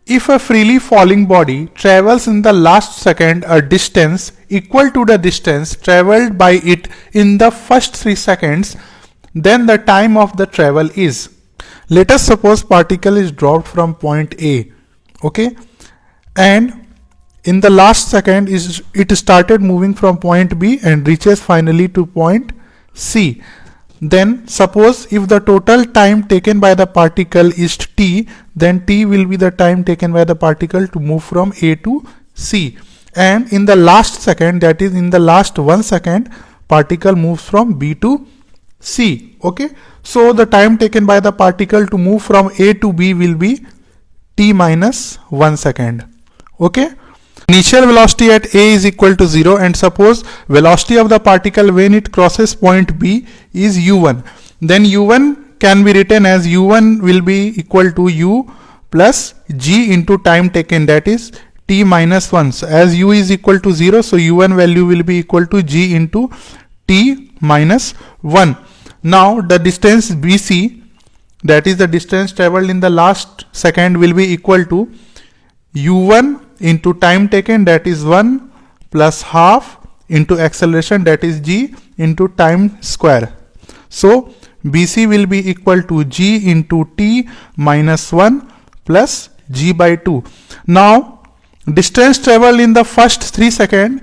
If a freely falling body travels in the last second a distance equal to the distance traveled by it in the first 3 seconds, then the time of the travel is. Let us suppose particle is dropped from point A, okay, and in the last second it started moving from point B and reaches finally to point C. Then suppose if the total time taken by the particle is t, then t will be the time taken by the particle to move from A to C, and in the last second, that is in the last 1 second, particle moves from B to C. Okay, so the time taken by the particle to move from A to B will be t minus 1 second. Okay, initial velocity at A is equal to 0, and suppose velocity of the particle when it crosses point B is u1. Then u1 can be written as u1 will be equal to u plus g into time taken, that is t minus 1. So as u is equal to 0, so u1 value will be equal to g into t minus 1. Now the distance BC, that is the distance traveled in the last second, will be equal to u1 into time taken, that is 1, plus half into acceleration, that is g, into time square. So BC will be equal to g into t minus 1 plus g by 2. Now distance traveled in the first 3 seconds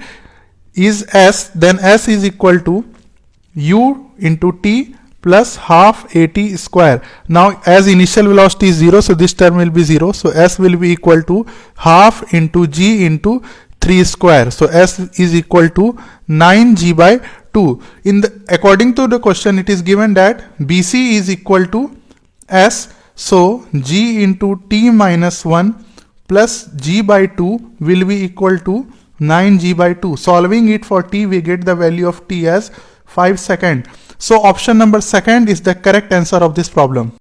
is s, then s is equal to u into t plus half at square. Now as initial velocity is 0, so this term will be 0, so s will be equal to half into g into 3 square, so s is equal to 9g by 2. According to the question, it is given that BC is equal to s, so g into t minus 1 plus g by 2 will be equal to 9g by 2. Solving it for t, we get the value of t as 5 seconds. So option number 2 is the correct answer of this problem.